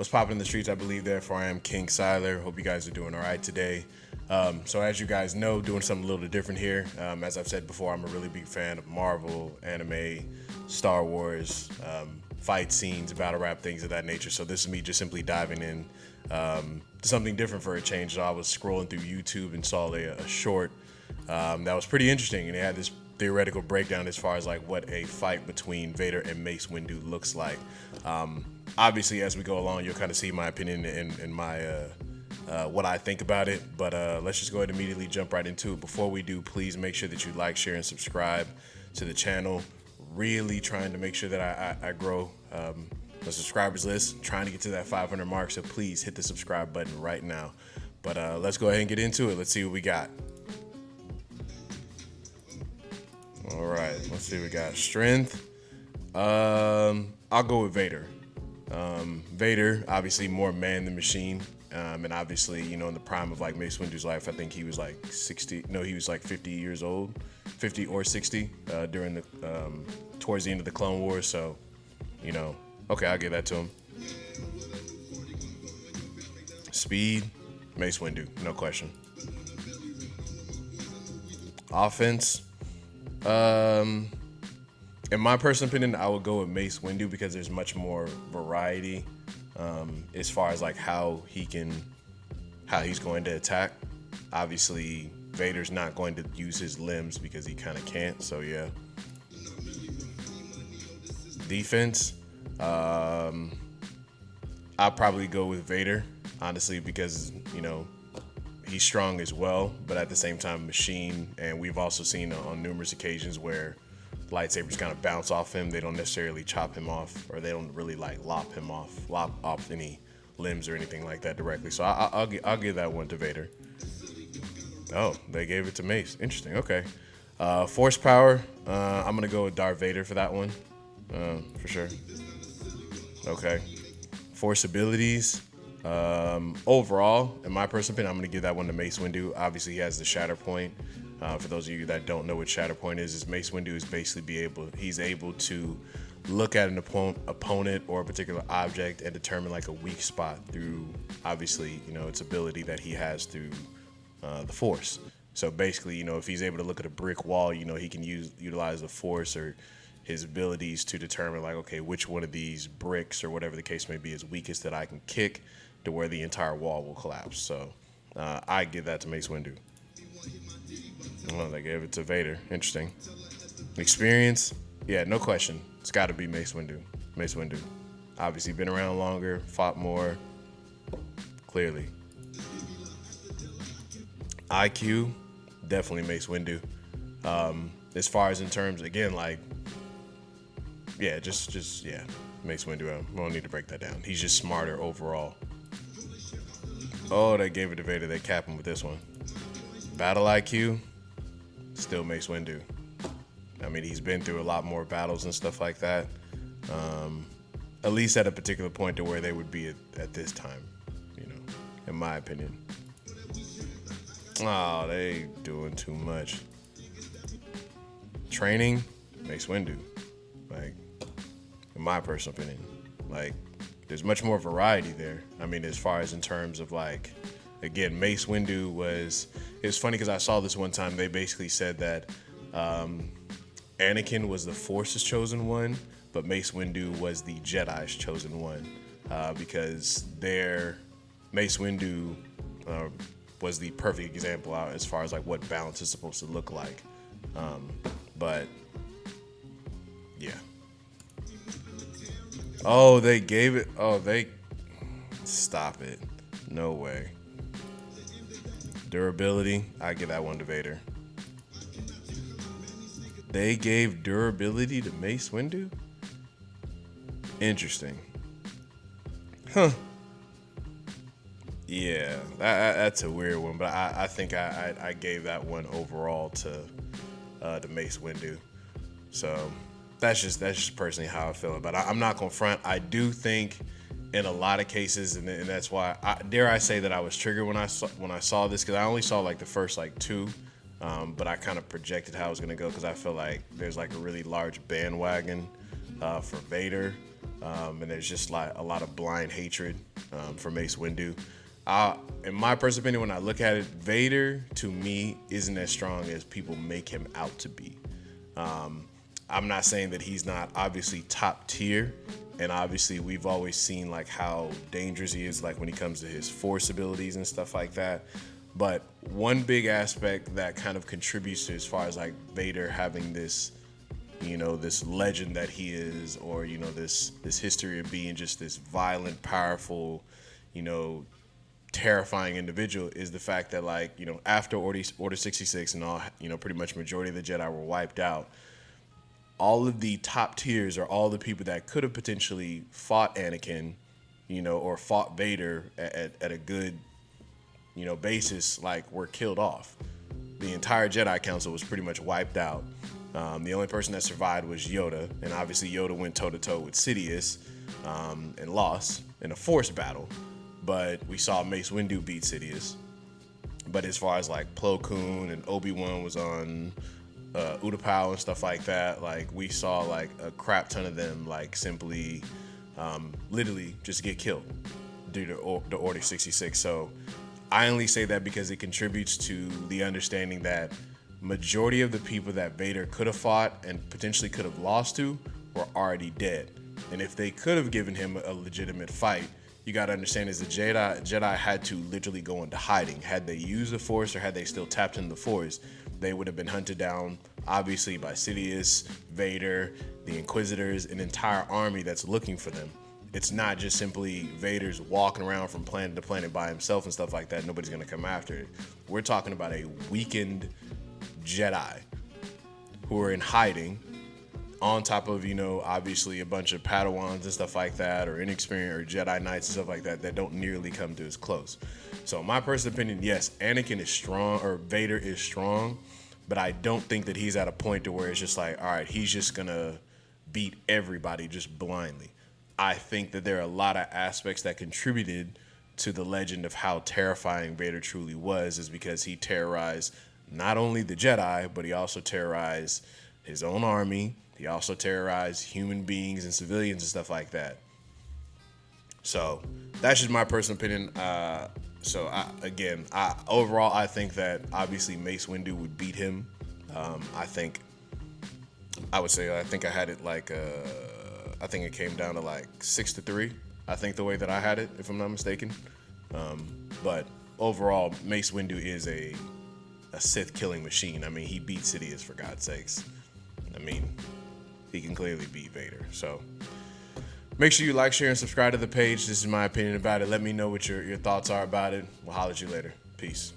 What's popping in the streets? I believe therefore I am King Siler. Hope you guys are doing all right today. So as you guys know, doing something a little different here. As I've said before, I'm a really big fan of Marvel, anime, Star Wars, fight scenes, battle rap, things of that nature. So this is me just simply diving in to something different for a change. So I was scrolling through YouTube and saw a short that was pretty interesting, and it had this theoretical breakdown as far as like what a fight between Vader and Mace Windu looks like. Obviously, as we go along, you'll kind of see my opinion and my what I think about it. But let's just go ahead and immediately jump right into it. Before we do, please make sure that you like, share, and subscribe to the channel. Really trying to make sure that I grow the subscribers list, trying to get to that 500 mark. So please hit the subscribe button right now. But let's go ahead and get into it. Let's see what we got. All right, let's see what we got. Strength. I'll go with Vader. Vader, obviously more man than machine. And obviously, you know, in the prime of like Mace Windu's life, I think he was like 60. No, he was like 50 years old, 50 or 60 during the towards the end of the Clone Wars. So, you know, okay, I'll give that to him. Speed, Mace Windu, no question. Offense. In my personal opinion, I would go with Mace Windu because there's much more variety as far as like how he's going to attack. Obviously, Vader's not going to use his limbs because he kind of can't. So yeah. Defense. I'll probably go with Vader, honestly, because you know he's strong as well, but at the same time, machine. And we've also seen on numerous occasions where lightsabers kind of bounce off him. They don't necessarily chop him off, or they don't really like lop off any limbs or anything like that directly. So I'll give that one to Vader. Oh, they gave it to Mace. Interesting. Okay. Force power. I'm gonna go with Darth Vader for that one, for sure. Okay. Force abilities. Overall, in my personal opinion, I'm going to give that one to Mace Windu. Obviously, he has the Shatter Point. For those of you that don't know what Shatter Point is Mace Windu is basically he's able to look at an opponent or a particular object and determine like a weak spot through, obviously, you know, its ability that he has through the Force. So basically, you know, if he's able to look at a brick wall, you know, he can utilize the Force or his abilities to determine like, okay, which one of these bricks or whatever the case may be is weakest that I can kick to where the entire wall will collapse. So I give that to Mace Windu. Oh, they gave it to Vader. Interesting. Experience? Yeah, no question. It's got to be Mace Windu. Mace Windu. Obviously been around longer, fought more. Clearly. IQ? Definitely Mace Windu. As far as in terms, again, like, yeah, just yeah, Mace Windu. We don't need to break that down. He's just smarter overall. Oh, they gave it to Vader. They cap him with this one. Battle IQ, still Mace Windu. I mean, he's been through a lot more battles and stuff like that. At least at a particular point to where they would be at this time, you know, in my opinion. Oh, they doing too much. Training, Mace Windu. Like, in my personal opinion, like, there's much more variety there. I mean, as far as in terms of like, again, Mace Windu it was funny because I saw this one time. They basically said that Anakin was the Force's chosen one, but Mace Windu was the Jedi's chosen one because Mace Windu was the perfect example out as far as like what balance is supposed to look like. But yeah. Oh, they gave it. Oh, stop it. No way. Durability. I give that one to Vader. They gave durability to Mace Windu? Interesting. Huh. Yeah, that's a weird one, but I think I gave that one overall to Mace Windu. So that's just personally how I feel about it. I'm not gonna front. I do think in a lot of cases, and that's why dare I say that I was triggered when I saw this, because I only saw like the first like two, but I kind of projected how it was gonna go because I feel like there's like a really large bandwagon for Vader. and there's just like a lot of blind hatred for Mace Windu. In my personal opinion, when I look at it, Vader to me isn't as strong as people make him out to be. I'm not saying that he's not obviously top tier, and obviously we've always seen like how dangerous he is, like when he comes to his force abilities and stuff like that. But one big aspect that kind of contributes to as far as like Vader having this, this legend that he is, or this history of being just this violent, powerful, terrifying individual, is the fact that like after Order 66 and all, pretty much majority of the Jedi were wiped out. All of the top tiers are all the people that could have potentially fought Anakin, or fought Vader at a good, basis, like were killed off. The entire Jedi Council was pretty much wiped out. The only person that survived was Yoda, and obviously Yoda went toe-to-toe with Sidious and lost in a Force battle. But we saw Mace Windu beat Sidious. But as far as like Plo Koon and Obi-Wan was on Utapau and stuff like that, like we saw like a crap ton of them like simply literally just get killed due to the Order 66. So I only say that because it contributes to the understanding that majority of the people that Vader could have fought and potentially could have lost to were already dead. And if they could have given him a legitimate fight, you got to understand is the Jedi had to literally go into hiding. Had they used the Force, or had they still tapped into the Force, they would have been hunted down, obviously, by Sidious, Vader, the Inquisitors, an entire army that's looking for them. It's not just simply Vader's walking around from planet to planet by himself and stuff like that. Nobody's going to come after it. We're talking about a weakened Jedi who are in hiding, on top of, obviously a bunch of Padawans and stuff like that, or inexperienced, or Jedi Knights and stuff like that, that don't nearly come to as close. So my personal opinion, yes, Anakin is strong, or Vader is strong, but I don't think that he's at a point to where it's just like, all right, he's just gonna beat everybody just blindly. I think that there are a lot of aspects that contributed to the legend of how terrifying Vader truly was, is because he terrorized not only the Jedi, but he also terrorized his own army. He also terrorized human beings and civilians and stuff like that. So that's just my personal opinion. Overall, I think that obviously Mace Windu would beat him. I think I had it like, I think it came down to like 6-3. I think the way that I had it, if I'm not mistaken. But overall, Mace Windu is a Sith killing machine. I mean, he beat Sidious, for God's sakes. I mean, he can clearly beat Vader. So make sure you like, share, and subscribe to the page. This is my opinion about it. Let me know what your thoughts are about it. We'll holler at you later. Peace.